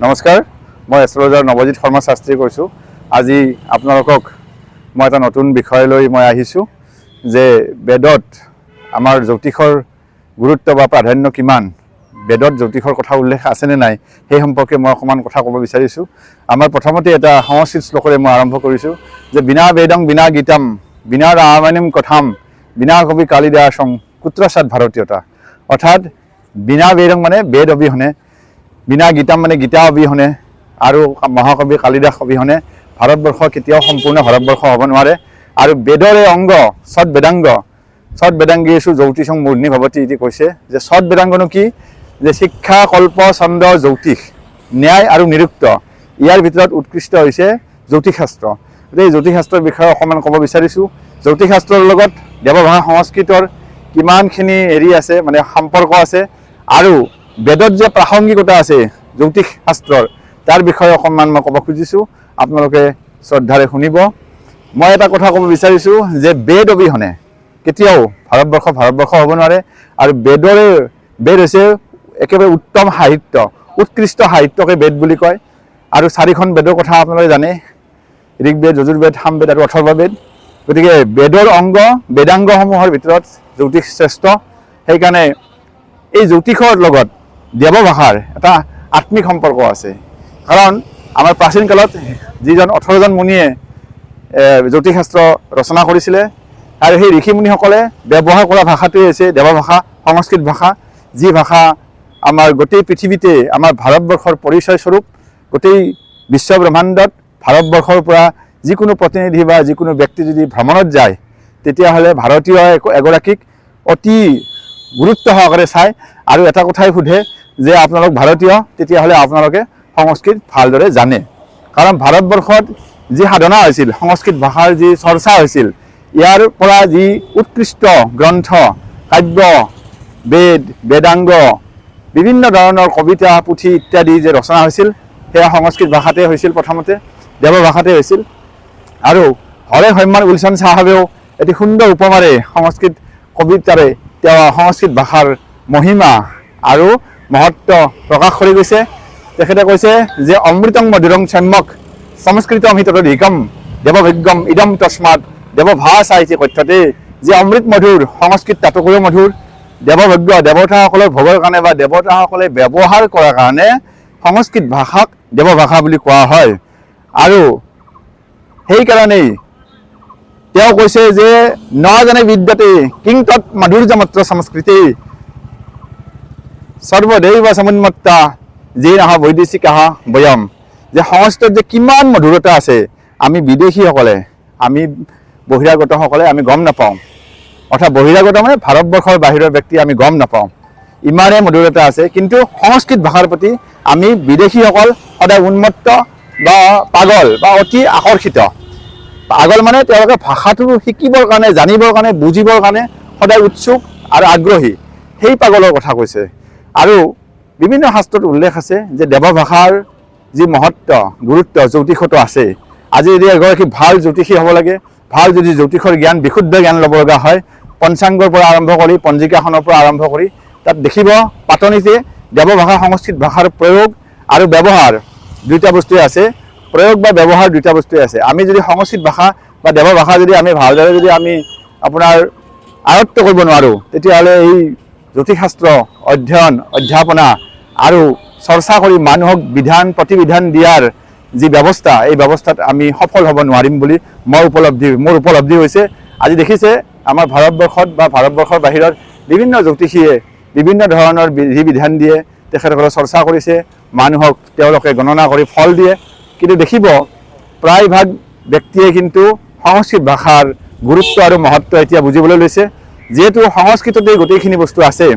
নমস্কাৰ, মই এষ্ট্ৰলজাৰ নৱজিৎ শৰ্মা শাস্ত্ৰীয়ে কৈছোঁ। আজি আপোনালোকক মই এটা নতুন বিষয় লৈ মই আহিছোঁ যে বেদত আমাৰ জ্যোতিষৰ গুৰুত্ব বা প্ৰাধান্য কিমান, বেদত জ্যোতিষৰ কথা উল্লেখ আছেনে নাই, সেই সম্পৰ্কে মই অকণমান কথা ক'ব বিচাৰিছোঁ। আমাৰ প্ৰথমতে এটা সংস্কৃত শ্লোকৰে মই আৰম্ভ কৰিছোঁ যে বিনা বেদং বিনা গীতাম বিনা ৰামায়ণম কথাম বিনা কবি কালিদাসং কুত্ৰসাৎ ভাৰতীয়তা। অৰ্থাৎ বিনা বেদং মানে বেদ অবিহনে, বিনা গীতাম মানে গীতা অবিহনে আৰু মহাকবি কালিদাস অবিহনে ভাৰতবৰ্ষ কেতিয়াও সম্পূৰ্ণ ভাৰতবৰ্ষ হ'ব নোৱাৰে। আৰু বেদৰে অংগ সৎ বেদাংগ, সৎ বেদাংগীষু জ্যোতিষং মূৰ্ধনি ভৱতি এটি কৈছে যে সৎ বেদাংগনো কি, যে শিক্ষা কল্প ছন্দ জ্যোতিষ ন্যায় আৰু নিৰুক্ত, ইয়াৰ ভিতৰত উৎকৃষ্ট হৈছে জ্যোতিষশাস্ত্ৰ। এই জ্যোতিষশাস্ত্ৰৰ বিষয়ে অকণমান ক'ব বিচাৰিছোঁ। জ্যোতিষশাস্ত্ৰৰ লগত দেৱভাষা সংস্কৃতৰ কিমানখিনি আছে, মানে সম্পৰ্ক আছে, আৰু বেদত যে প্ৰাসংগিকতা আছে জ্যোতিষ শাস্ত্ৰৰ, তাৰ বিষয়ে অকণমান মই ক'ব খুজিছোঁ, আপোনালোকে শ্ৰদ্ধাৰে শুনিব। মই এটা কথা ক'ব বিচাৰিছোঁ যে বেদ অবিহনে কেতিয়াও ভাৰতবৰ্ষ হ'ব নোৱাৰে। আৰু বেদ হৈছে একেবাৰে উত্তম সাহিত্য, উৎকৃষ্ট সাহিত্যকে বেদ বুলি কয়। আৰু 4খন বেদৰ কথা আপোনালোকে জানে, ঋগ্বেদ, যজুৰ্বেদ, সামবেদ আৰু অথৰ্ববেদ। গতিকে বেদৰ অংগ বেদাংগসমূহৰ ভিতৰত জ্যোতিষ শ্ৰেষ্ঠ। সেইকাৰণে এই জ্যোতিষৰ লগত দেৱভাষাৰ এটা আত্মিক সম্পৰ্ক আছে। কাৰণ আমাৰ প্ৰাচীন কালত যিজন 18জন মুনিয়ে জ্যোতিষশাস্ত্ৰ ৰচনা কৰিছিলে, আৰু সেই ঋষিমুনিসকলে ব্যৱহাৰ কৰা ভাষাটোৱে হৈছে দেৱভাষা, সংস্কৃত ভাষা, যি ভাষা আমাৰ গোটেই পৃথিৱীতে আমাৰ ভাৰতবৰ্ষৰ পৰিচয় স্বৰূপ। গোটেই বিশ্ব ব্ৰহ্মাণ্ডত ভাৰতবৰ্ষৰ পৰা যিকোনো প্ৰতিনিধি বা যিকোনো ব্যক্তি যদি ভ্ৰমণত যায়, তেতিয়াহ'লে ভাৰতীয় এগৰাকীক অতি গুৰুত্ব সহকাৰে চায় আৰু এটা কথাই সোধে যে আপোনালোক ভাৰতীয়, তেতিয়াহ'লে আপোনালোকে সংস্কৃত ভালদৰে জানে। কাৰণ ভাৰতবৰ্ষত যি সাধনা হৈছিল, সংস্কৃত ভাষাৰ যি চৰ্চা হৈছিল, ইয়াৰ পৰা যি উৎকৃষ্ট গ্ৰন্থ, কাব্য, বেদ, বেদাংগ, বিভিন্ন ধৰণৰ কবিতা, পুথি ইত্যাদি যে ৰচনা হৈছিল, সেয়া সংস্কৃত ভাষাতে হৈছিল, প্ৰথমতে দেৱভাষাতে হৈছিল। আৰু হৰে হম্যান উইলছন চাহাবেও এটি সুন্দৰ উপমাৰে সংস্কৃত কবিতাৰে তেওঁ সংস্কৃত ভাষাৰ মহিমা আৰু মহত্ব প্ৰকাশ কৰি গৈছে। তেখেতে কৈছে যে অমৃতং মধুৰং সম্যক সংস্কৃতম হি ততোধিকম দেৱভিজ্ঞম ইদম তস্মাৎ দেৱভাষা ইতি কথ্যতে। যে অমৃত মধুৰ, সংস্কৃত তাতোকৈও মধুৰ। দেৱভিজ্ঞ, দেৱতাসকলৰ ভোগৰ কাৰণে বা দেৱতাসকলে ব্যৱহাৰ কৰাৰ কাৰণে সংস্কৃত ভাষাক দেৱভাষা বুলি কোৱা হয়। আৰু সেইকাৰণেই তেওঁ কৈছে যে ন জানে বিদ্যতে কিং তৎ মাধুৰ্যমাত্ৰ সংস্কৃতি সৰ্বদৈৱ সমুন্মত্তা যে নাহা বৈদেশিকাহ বয়ম। যে সংস্কৃতত যে কিমান মধুৰতা আছে, আমি বিদেশীসকলে, আমি বহিৰাগতসকলে আমি গম নাপাওঁ। অৰ্থাৎ বহিৰাগত মানে ভাৰতবৰ্ষৰ বাহিৰৰ ব্যক্তি আমি গম নাপাওঁ, ইমানেই মধুৰতা আছে। কিন্তু সংস্কৃত ভাষাৰ প্ৰতি আমি বিদেশীসকল সদায় উন্মত্ত বা পাগল বা অতি আকৰ্ষিত। পাগল মানে তেওঁলোকে ভাষাটো শিকিবৰ কাৰণে, জানিবৰ কাৰণে, বুজিবৰ কাৰণে সদায় উৎসুক আৰু আগ্ৰহী, সেই পাগলৰ কথা কৈছে। আৰু বিভিন্ন শাস্ত্ৰত উল্লেখ আছে যে দেৱভাষাৰ যি মহত্ব, গুৰুত্ব জ্যোতিষতো আছে। আজি যদি এগৰাকী ভাল জ্যোতিষী হ'ব লাগে, ভাল যদি জ্যোতিষৰ জ্ঞান, বিশুদ্ধ জ্ঞান ল'ব লগা হয়, পঞ্চাংগৰ পৰা আৰম্ভ কৰি, পঞ্জিকাখনৰ পৰা আৰম্ভ কৰি, তাত দেখিব পাতনিতে দেৱভাষা সংস্কৃত ভাষাৰ প্ৰয়োগ আৰু ব্যৱহাৰ দুইটা বস্তুৱে আছে। প্ৰয়োগ বা ব্যৱহাৰ দুইটা বস্তুৱে আছে। আমি যদি সংস্কৃত ভাষা বা দেৱভাষা যদি আমি ভালদৰে যদি আমি আপোনাৰ আয়ত্ত কৰিব নোৱাৰোঁ, তেতিয়াহ'লে এই জ্যোতিষশাস্ত্ৰ অধ্যয়ন, অধ্যাপনা আৰু চৰ্চা কৰি মানুহক বিধান প্ৰতিবিধান দিয়াৰ যি ব্যৱস্থা, এই ব্যৱস্থাত আমি সফল হ'ব নোৱাৰিম বুলি মোৰ উপলব্ধি হৈছে। আজি দেখিছে আমাৰ ভাৰতবৰ্ষত বা ভাৰতবৰ্ষৰ বাহিৰত বিভিন্ন জ্যোতিষীয়ে বিভিন্ন ধৰণৰ বিধি বিধান দিয়ে, তেখেতসকলে চৰ্চা কৰিছে, মানুহক তেওঁলোকে গণনা কৰি ফল দিয়ে। কিন্তু দেখিব প্ৰায়ভাগ ব্যক্তিয়ে কিন্তু সংস্কৃত ভাষাৰ গুৰুত্ব আৰু মহত্ব এতিয়া বুজিবলৈ লৈছে। যিহেতু সংস্কৃততে গোটেইখিনি বস্তু আছে।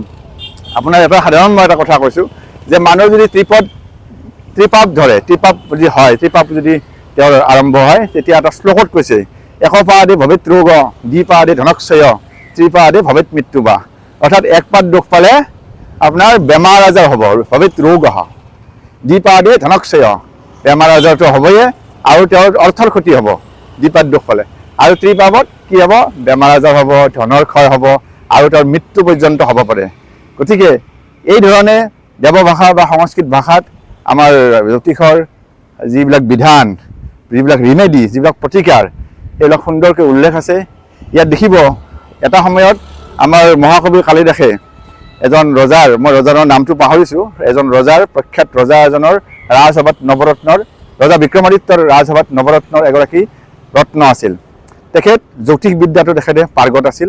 আপোনাৰ এটা সাধাৰণ মই এটা কথা কৈছোঁ যে মানুহ যদি ত্ৰিপাপ ধৰে, ত্ৰিপাপ যদি হয়, ত্ৰিপাপ যদি তেওঁৰ আৰম্ভ হয়, তেতিয়া এটা শ্লোকত কৈছে একপাদে ভৱেত ৰোগ, দ্বিপাদে ধনক্ষয়, ত্ৰিপাদে ভৱেত মৃত্যু বা। অৰ্থাৎ এক পাত দুখ পালে আপোনাৰ বেমাৰ আজাৰ হ'ব, ভৱেত ৰোগ, দ্বিপাদে ধনক্ষয়, বেমাৰ আজাৰটো হ'বয়ে আৰু তেওঁৰ অৰ্থৰ ক্ষতি হ'ব দ্বিপাদ দুখ পালে। আৰু ত্ৰিপাপত কি হ'ব, বেমাৰ আজাৰ হ'ব, ধনৰ ক্ষয় হ'ব আৰু তেওঁৰ মৃত্যু পৰ্যন্ত হ'ব পাৰে। গতিকে এই ধৰণে দেৱভাষা বা সংস্কৃত ভাষাত আমাৰ জ্যোতিষৰ যিবিলাক বিধান, যিবিলাক ৰিমেডি, যিবিলাক প্ৰতিকাৰ, এইবিলাক সুন্দৰকৈ উল্লেখ আছে। ইয়াত দেখিব এটা সময়ত আমাৰ মহাকবি কালিদাসে এজন ৰজাৰ, মই ৰজাৰ নামটো পাহৰিছোঁ, এজন ৰজাৰ, প্ৰখ্যাত ৰজা এজনৰ ৰাজসভাত নৱৰত্নৰ, ৰজা বিক্ৰমাদিত্যৰ ৰাজসভাত নৱৰত্নৰ এগৰাকী ৰত্ন আছিল। তেখেত জ্যোতিষ বিদ্যাটো তেখেতে পাৰ্গত আছিল।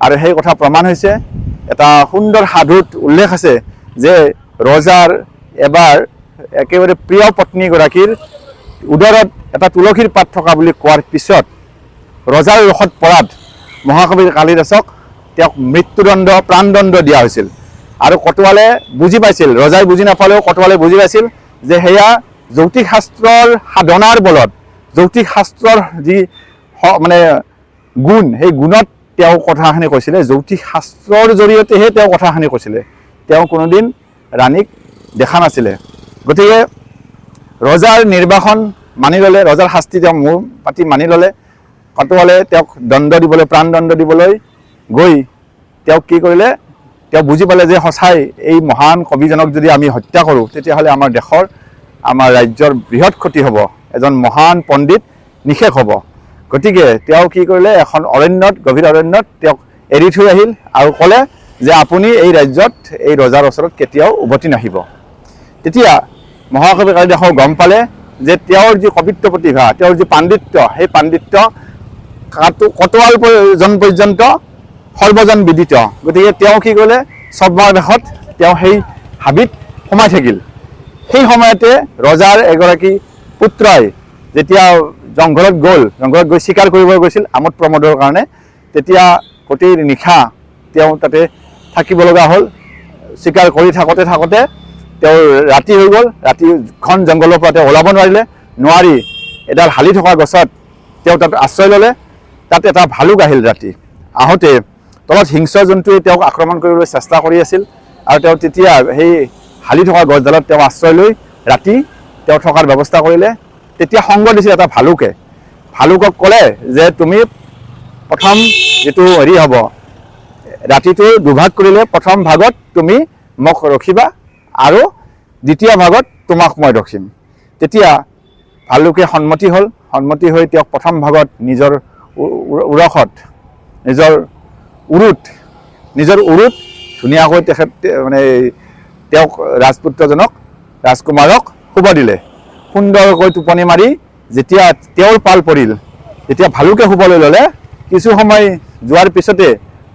আৰু সেই কথা প্ৰমাণ হৈছে এটা সুন্দৰ সাধুত উল্লেখ আছে যে ৰজাৰ এবাৰ একেবাৰে প্ৰিয় পত্নীগৰাকীৰ উদৰত এটা তুলসীৰ পাত থকা বুলি কোৱাৰ পিছত ৰজাৰ ৰোষত পৰাত মহাকবি কালিদাসক তেওঁক মৃত্যুদণ্ড, প্ৰাণদণ্ড দিয়া হৈছিল। আৰু কটুৱালে বুজি পাইছিল, ৰজাই বুজি নাপালেও কটুৱালে বুজি পাইছিল যে সেয়া জ্যোতিষ শাস্ত্ৰৰ সাধনাৰ বলত, জ্যোতিষ শাস্ত্ৰৰ যি মানে গুণ, সেই গুণত তেওঁ কথাখিনি কৈছিলে, জ্যোতিষ শাস্ত্ৰৰ জৰিয়তেহে তেওঁ কথাখিনি কৈছিলে। তেওঁ কোনোদিন ৰাণীক দেখা নাছিলে। গতিকে ৰজাৰ নিৰ্বাসন মানি ল'লে, ৰজাৰ শাস্তি তেওঁ মূৰ পাতি মানি ল'লে। কটুৱালে তেওঁক দণ্ড দিবলৈ, প্ৰাণদণ্ড দিবলৈ গৈ তেওঁক কি কৰিলে, তেওঁ বুজি পালে যে সঁচাই এই মহান কবিজনক যদি আমি হত্যা কৰোঁ তেতিয়াহ'লে আমাৰ দেশৰ, আমাৰ ৰাজ্যৰ বৃহৎ ক্ষতি হ'ব, এজন মহান পণ্ডিত নিশেষ হ'ব। গতিকে তেওঁ কি কৰিলে, এখন অৰণ্যত, গভীৰ অৰণ্যত তেওঁক এৰি থৈ আহিল আৰু ক'লে যে আপুনি এই ৰাজ্যত, এই ৰজাৰ ওচৰত কেতিয়াও উভতি নাহিব। তেতিয়া মহাকবি কালিদাসে গম পালে যে তেওঁৰ যি কবিত্ব প্ৰতিভা, তেওঁৰ যি পাণ্ডিত্য, সেই পাণ্ডিত্য কটুৱালজন পৰ্যন্ত সৰ্বজন বিদিত। গতিকে তেওঁ কি কৰিলে, ছদ্মবেশত তেওঁ সেই হাবিত সোমাই থাকিল। সেই সময়তে ৰজাৰ এগৰাকী পুত্ৰই যেতিয়া জংঘলত গ'ল, জংঘলত গৈ চিকাৰ কৰিব গৈছিল আমোদ প্ৰমোদৰ কাৰণে, তেতিয়া গোটেই নিশা তেওঁ তাতে থাকিব লগা হ'ল। চিকাৰ কৰি থাকোঁতে থাকোঁতে তেওঁৰ ৰাতি হৈ গ'ল। ৰাতি ঘন জংঘলৰ পৰা তেওঁ ওলাব নোৱাৰি এডাল হালি থকা গছত তেওঁ তাত আশ্ৰয় ল'লে। তাত এটা ভালুক আহিল ৰাতি। আহোঁতে তলত হিংস্ৰ জন্তুৱে তেওঁক আক্ৰমণ কৰিবলৈ চেষ্টা কৰি আছিল আৰু তেওঁ তেতিয়া সেই হালি থকা গছডালত তেওঁ আশ্ৰয় লৈ ৰাতি তেওঁ থকাৰ ব্যৱস্থা কৰিলে। তেতিয়া সংগ দিছিল এটা ভালুকে। ভালুকক ক'লে যে তুমি প্ৰথম যিটো হেৰি হ'ব, ৰাতিটো দুভাগ কৰিলে প্ৰথম ভাগত তুমি মোক ৰখিবা আৰু দ্বিতীয় ভাগত তোমাক মই ৰখিম। তেতিয়া ভালুকে সন্মতি হ'ল। সন্মতি হৈ তেওঁক প্ৰথম ভাগত নিজৰ উৰসত, নিজৰ উৰুত ধুনীয়াকৈ তেখেত মানে তেওঁক ৰাজপুত্ৰজনক, ৰাজকুমাৰক শুব দিলে। সুন্দৰকৈ টোপনি মাৰি যেতিয়া তেওঁৰ পাল পৰিল, যেতিয়া ভালুকে শুবলৈ ল'লে, কিছু সময় যোৱাৰ পিছতে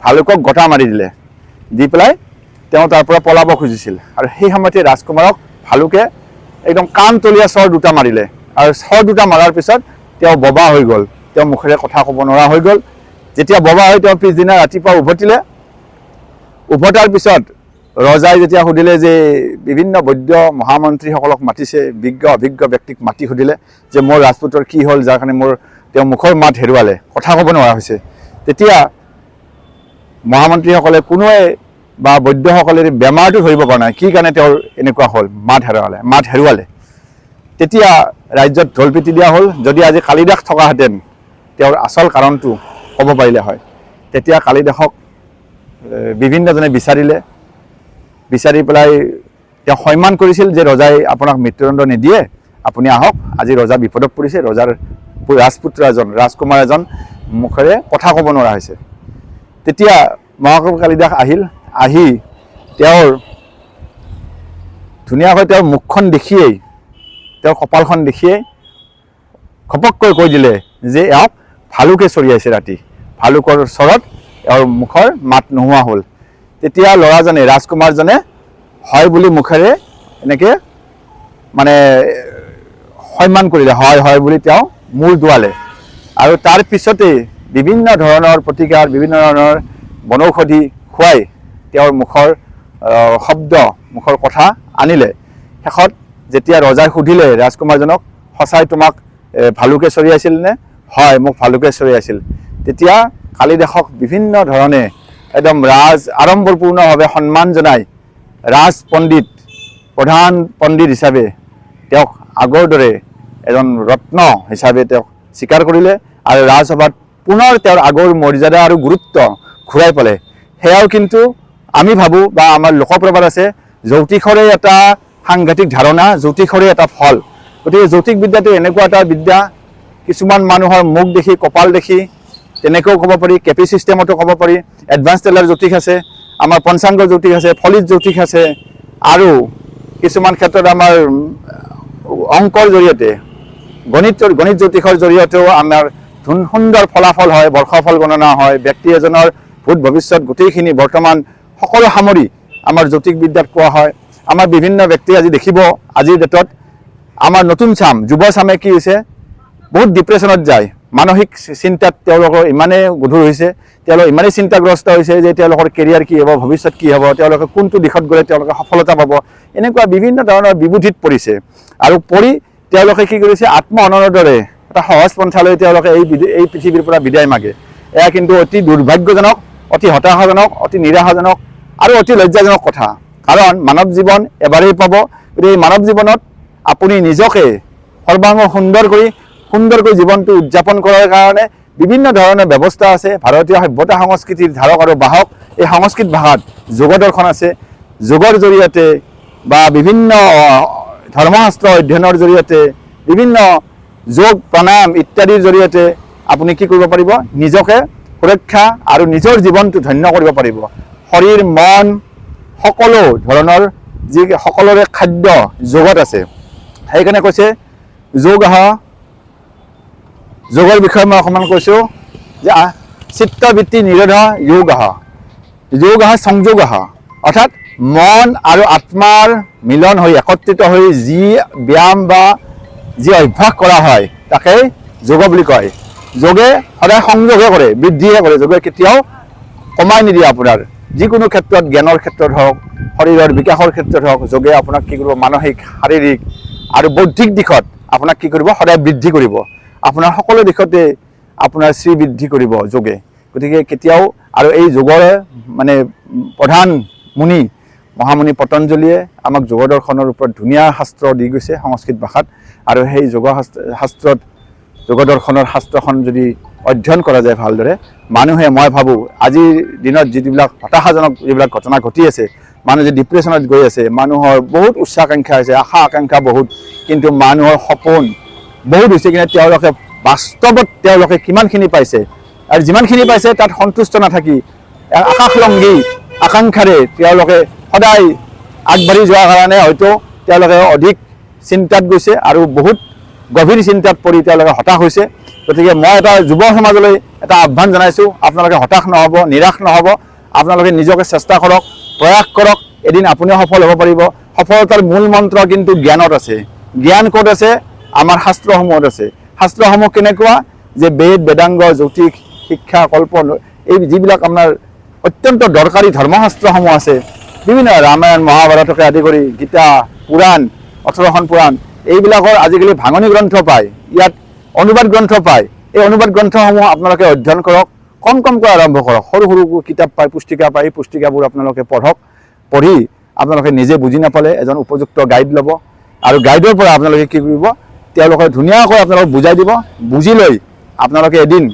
ভালুকক গটা মাৰি দিলে। দি পেলাই তেওঁ তাৰ পৰা পলাব খুজিছিল আৰু সেই সময়তে ৰাজকুমাৰক ভালুকে একদম কাণ তলীয়া চৰ দুটা মাৰিলে আৰু চৰ দুটা মাৰাৰ পিছত তেওঁ ববা হৈ গ'ল। তেওঁ মুখেৰে কথা ক'ব নোৱাৰা হৈ গ'ল। যেতিয়া ববা হৈ তেওঁ পিছদিনা ৰাতিপুৱা উভতিলে। উভতাৰ পিছত ৰজাই যেতিয়া সুধিলে যে বিভিন্ন বৈদ্য মহামন্ত্ৰীসকলক মাতিছে, অভিজ্ঞ ব্যক্তিক মাতি সুধিলে যে মোৰ ৰাজপুতৰ কি হ'ল, যাৰ কাৰণে তেওঁ মুখৰ মাত হেৰুৱালে, কথা ক'ব নোৱাৰা হৈছে। তেতিয়া মহামন্ত্ৰীসকলে কোনোৱে বা বৈদ্যসকলে বেমাৰটো ধৰিব পৰা নাই, কি কাৰণে তেওঁৰ এনেকুৱা হ'ল, মাত হেৰুৱালে। তেতিয়া ৰাজ্যত ঢোল পিটি দিয়া হ'ল। যদি আজি কালিদাস থকাহেঁতেন তেওঁৰ আচল কাৰণটো ক'ব পাৰিলে হয়। তেতিয়া কালিদাসক বিভিন্নজনে বিচাৰি পেলাই তেওঁ সন্মান কৰিছিল যে ৰজাই আপোনাক মৃত্যুদণ্ড নিদিয়ে, আপুনি আহক, আজি ৰজা বিপদত পৰিছে, ৰজাৰ ৰাজপুত্ৰ এজন, ৰাজকুমাৰ এজন মুখেৰে কথা ক'ব নোৱাৰা হৈছে। তেতিয়া মহাকবি কালিদাস আহিল। আহি তেওঁৰ ধুনীয়াকৈ তেওঁৰ মুখখন দেখিয়েই, তেওঁৰ কপালখন দেখিয়েই ঘপককৈ কৈ দিলে যে এওঁক ভালুকে চৰিয়াইছে ৰাতি। ভালুকৰ চৰত এওঁৰ মুখৰ মাত নোহোৱা হ'ল। তেতিয়া ল'ৰাজনে, ৰাজকুমাৰজনে হয় বুলি মুখেৰে এনেকৈ মানে সন্মান কৰিলে, হয় বুলি তেওঁ মূৰ দোৱালে। আৰু তাৰ পিছতেই বিভিন্ন ধৰণৰ প্ৰতিকাৰ, বিভিন্ন ধৰণৰ বনৌষধি খুৱাই তেওঁৰ মুখৰ শব্দ, মুখৰ কথা আনিলে। শেষত যেতিয়া ৰজাই সুধিলে ৰাজকুমাৰজনক, সঁচাই তোমাক ভালুকে চৰিয়াইছিল নে? হয়, মোক ভালুকে চৰিয়াইছিল। তেতিয়া কালিদাসক বিভিন্ন ধৰণে একদম আড়ম্বৰপূৰ্ণভাৱে সন্মান জনাই ৰাজপণ্ডিত, প্ৰধান পণ্ডিত হিচাপে তেওঁক আগৰ দৰে এজন ৰত্ন হিচাপে তেওঁক স্বীকাৰ কৰিলে আৰু ৰাজসভাত পুনৰ তেওঁৰ আগৰ মৰ্যাদা আৰু গুৰুত্ব ঘূৰাই পালে। সেয়াও কিন্তু আমি ভাবোঁ বা আমাৰ লোকপ্ৰবাদ আছে, জ্যোতিষৰে এটা সাংঘাতিক ধাৰণা জ্যোতিষৰে এটা ফল। গতিকে জ্যোতিষ বিদ্যাটো এনেকুৱা এটা বিদ্যা, কিছুমান মানুহৰ মুখ দেখি কপাল দেখি তেনেকৈও ক'ব পাৰি, কেপি ছিষ্টেমতো ক'ব পাৰি, এডভান্স টেলাৰ জ্যোতিষ আছে, আমাৰ পঞ্চাংগ জ্যোতিষ আছে, ফলিত জ্যোতিষ আছে, আৰু কিছুমান ক্ষেত্ৰত আমাৰ অংকৰ জৰিয়তে গণিত জ্যোতিষৰ জৰিয়তেও আমাৰ সুন্দৰ ফলাফল হয়, বৰ্ষফল গণনা হয়, ব্যক্তি এজনৰ ভূত ভৱিষ্যত গোটেইখিনি বৰ্তমান সকলো সামৰি আমাৰ জ্যোতিষ বিদ্যাত কোৱা হয়। আমাৰ বিভিন্ন ব্যক্তি আজি দেখিব, আজিৰ ডেটত আমাৰ নতুন চাম, যুৱ চামে কি হৈছে, বহুত ডিপ্ৰেশ্যনত যায়, মানসিক চিন্তাত তেওঁলোকৰ ইমানেই গধুৰ হৈছে, তেওঁলোক ইমানেই চিন্তাগ্ৰস্ত হৈছে যে তেওঁলোকৰ কেৰিয়াৰ কি হ'ব, ভৱিষ্যত কি হ'ব, তেওঁলোকে কোনটো দিশত গ'লে তেওঁলোকে সফলতা পাব, এনেকুৱা বিভিন্ন ধৰণৰ বিবুধিত পৰিছে। আৰু পৰি তেওঁলোকে কি কৰিছে, আত্মহননৰ দৰে এটা সহজ পন্থালৈ তেওঁলোকে এই পৃথিৱীৰ পৰা বিদায় মাগে। এয়া কিন্তু অতি দুৰ্ভাগ্যজনক, অতি হতাশাজনক, অতি নিৰাশাজনক আৰু অতি লজ্জাজনক কথা। কাৰণ মানৱ জীৱন এবাৰেই পাব। গতিকে এই মানৱ জীৱনত আপুনি নিজকে সৰ্বাংগ সুন্দৰকৈ জীৱনটো উদযাপন কৰাৰ কাৰণে বিভিন্ন ধৰণৰ ব্যৱস্থা আছে। ভাৰতীয় সভ্যতা সংস্কৃতিৰ ধাৰক আৰু বাহক এই সংস্কৃত ভাষাত যোগ দৰ্শন আছে। যোগৰ জৰিয়তে বা বিভিন্ন ধৰ্মশাস্ত্ৰ অধ্যয়নৰ জৰিয়তে, বিভিন্ন যোগ প্ৰণায়াম ইত্যাদিৰ জৰিয়তে আপুনি কি কৰিব পাৰিব, নিজকে সুৰক্ষা আৰু নিজৰ জীৱনটো ধন্য কৰিব পাৰিব। শৰীৰ মন সকলো ধৰণৰ সকলোৰে খাদ্য যোগত আছে। সেইকাৰণে কৈছে যোগৰ বিষয়ে মই অকণমান কৈছোঁ যে চিত্তবৃত্তি নিৰোধ যোগ সংযোগ, অৰ্থাৎ মন আৰু আত্মাৰ মিলন হৈ একত্ৰিত হৈ যি ব্যায়াম বা যি অভ্যাস কৰা হয় তাকেই যোগ বুলি কয়। যোগে সদায় সংযোগহে কৰে, বৃদ্ধিহে কৰে। যোগে কেতিয়াও কমাই নিদিয়ে। আপোনাৰ যিকোনো ক্ষেত্ৰত, জ্ঞানৰ ক্ষেত্ৰত হওক, শৰীৰৰ বিকাশৰ ক্ষেত্ৰত হওক, যোগে আপোনাক কি কৰিব, মানসিক, শাৰীৰিক আৰু বৌদ্ধিক দিশত আপোনাক কি কৰিব, সদায় বৃদ্ধি কৰিব। আপোনাৰ সকলো দিশতে আপোনাৰ শ্ৰীবৃদ্ধি কৰিব যোগে। গতিকে কেতিয়াও, আৰু এই যোগৰ মানে প্ৰধান মুনি মহামুনি পতঞ্জলীয়ে আমাক যোগ দৰ্শনৰ ওপৰত ধুনীয়া শাস্ত্ৰ দি গৈছে সংস্কৃত ভাষাত। আৰু সেই শাস্ত্ৰত যোগ দৰ্শনৰ শাস্ত্ৰখন যদি অধ্যয়ন কৰা যায় ভালদৰে, মানুহে, মই ভাবোঁ আজিৰ দিনত যিবিলাক হতাশাজনক যিবিলাক ঘটনা ঘটি আছে, মানুহ যে ডিপ্ৰেশ্যনত গৈ আছে, মানুহৰ বহুত উচ্চাকাংক্ষা আছে, আশা আকাংক্ষা বহুত, কিন্তু মানুহৰ সপোন বহুত হৈছে, কিন্তু তেওঁলোকে বাস্তৱত তেওঁলোকে কিমানখিনি পাইছে, আৰু যিমানখিনি পাইছে তাত সন্তুষ্ট নাথাকি আকাশলংঘী আকাংক্ষাৰে তেওঁলোকে সদায় আগবাঢ়ি যোৱাৰ কাৰণে হয়তো তেওঁলোকে অধিক চিন্তাত গৈছে আৰু বহুত গভীৰ চিন্তাত পৰি তেওঁলোকে হতাশ হৈছে। গতিকে মই এটা যুৱ সমাজলৈ এটা আহ্বান জনাইছোঁ, আপোনালোকে হতাশ নহ'ব, নিৰাশ নহ'ব, আপোনালোকে নিজকে চেষ্টা কৰক, প্ৰয়াস কৰক, এদিন আপুনিও সফল হ'ব পাৰিব। সফলতাৰ মূল মন্ত্ৰ কিন্তু জ্ঞানত আছে। জ্ঞান ক'ত আছে? আমাৰ শাস্ত্ৰসমূহত আছে। শাস্ত্ৰসমূহ কেনেকুৱা যে বেদ, বেদাংগ, জ্যোতিষ, শিক্ষা, কল্প, এই যিবিলাক আপোনাৰ অত্যন্ত দৰকাৰী ধৰ্মশাস্ত্ৰসমূহ আছে, বিভিন্ন ৰামায়ণ মহাভাৰতকে আদি কৰি গীতা, পুৰাণ, 18খন পুৰাণ, এইবিলাকৰ আজিকালি ভাঙনি গ্ৰন্থ পায়, ইয়াত অনুবাদ গ্ৰন্থ পায়। এই অনুবাদ গ্ৰন্থসমূহ আপোনালোকে অধ্যয়ন কৰক, কমকৈ আৰম্ভ কৰক। সৰু কিতাপ পায়, পুস্তিকা পায়, পুস্তিকাবোৰ আপোনালোকে পঢ়ক। পঢ়ি আপোনালোকে নিজে বুজি নাপালে এজন উপযুক্ত গাইড ল'ব, আৰু গাইডৰ পৰা আপোনালোকে কি কৰিব, তেওঁলোকে ধুনীয়াকৈ আপোনালোকক বুজাই দিব। বুজি লৈ আপোনালোকে এদিন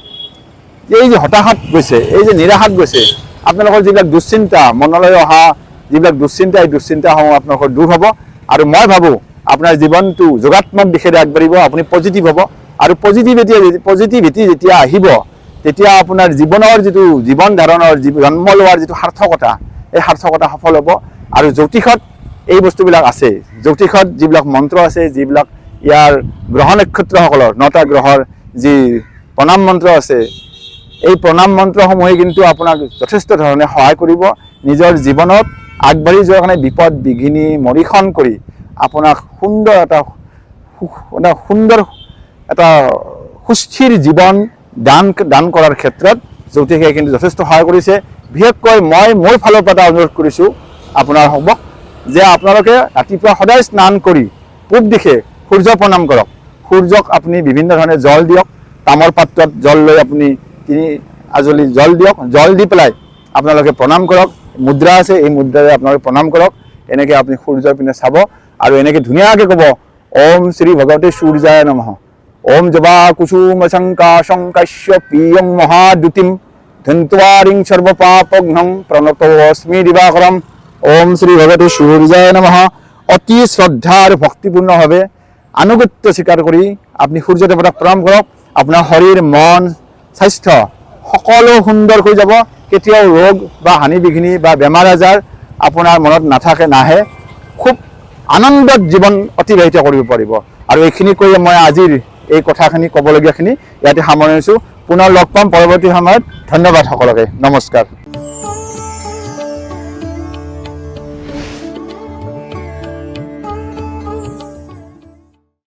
এই যে হতাশাত গৈছে, এই যে নিৰাশাত গৈছে, আপোনালোকৰ যিবিলাক দুশ্চিন্তা, মনলৈ অহা যিবিলাক দুশ্চিন্তা, এই দুশ্চিন্তাসমূহ আপোনালোকৰ দূৰ হ'ব। আৰু মই ভাবোঁ আপোনাৰ জীৱনটো যোগাত্মক দিশেৰে আগবাঢ়িব, আপুনি পজিটিভ হ'ব। আৰু পজিটিভিটি যেতিয়া আহিব, তেতিয়া আপোনাৰ জীৱনৰ যিটো জীৱন ধাৰণৰ জন্ম লোৱাৰ যিটো সাৰ্থকতা, এই সাৰ্থকতা সফল হ'ব। আৰু জ্যোতিষত এই বস্তুবিলাক আছে। জ্যোতিষত যিবিলাক মন্ত্ৰ আছে, যিবিলাক ইয়াৰ গ্ৰহ নক্ষত্ৰসকলৰ 9টা গ্ৰহৰ যি প্ৰণাম মন্ত্ৰ আছে, এই প্ৰণাম মন্ত্ৰসমূহে কিন্তু আপোনাক যথেষ্ট ধৰণে সহায় কৰিব নিজৰ জীৱনত আগবাঢ়ি যোৱাৰ কাৰণে। বিপদ বিঘিনি মৰিখন কৰি আপোনাক সুন্দৰ এটা সুস্থিৰ জীৱন দান কৰাৰ ক্ষেত্ৰত জ্যোতিষে কিন্তু যথেষ্ট সহায় কৰিছে। বিশেষকৈ মই মোৰ ফালৰ পৰা এটা অনুৰোধ কৰিছোঁ আপোনাৰ হ'বক যে আপোনালোকে ৰাতিপুৱা সদায় স্নান কৰি পূব দিশে সূৰ্য প্ৰণাম কৰক। সূৰ্যক আপুনি বিভিন্ন ধৰণে জল দিয়ক, তামৰ পাত্ৰত জল লৈ আপুনি 3 আজলি জল দিয়ক, জল দি পেলাই আপোনালোকে প্ৰণাম কৰক। মুদ্ৰা আছে, এই মুদ্ৰাৰে আপোনালোকে প্ৰণাম কৰক। এনেকৈ আপুনি সূৰ্যৰ পিনে চাব আৰু এনেকৈ ধুনীয়াকৈ ক'ব, ওম শ্ৰী ভগৱতে সূৰ্যায় নমঃ, ওম জবা কুসুম শংকাশং কাশ্যপীয়ং মহাদ্যুতিম ধন্ত্বাৰিং সৰ্বপাপঘ্নং প্ৰণতোস্মি দিবাকৰম। ওম শ্ৰী ভগবতে সূৰ্যায় নমঃ, অতি শ্ৰদ্ধা আৰু ভক্তিপূৰ্ণভাৱে আনুগত্য স্বীকাৰ কৰি আপুনি সূৰ্য দেৱতাক প্ৰণাম কৰক। আপোনাৰ শৰীৰ, মন, স্বাস্থ্য সকলো সুন্দৰ হৈ যাব। কেতিয়াও ৰোগ বা হানি বিঘিনি বা বেমাৰ আজাৰ আপোনাৰ মনত নাহে। খুব আনন্দত জীৱন অতিবাহিত কৰিব পাৰিব। আৰু এইখিনি কৈ মই আজিৰ এই কথাখিনি ক'বলগীয়াখিনি ইয়াতে সামৰণি মাৰিছোঁ। পুনৰ লগ পাম পৰৱৰ্তী সময়ত। ধন্যবাদ সকলোকে। নমস্কাৰ।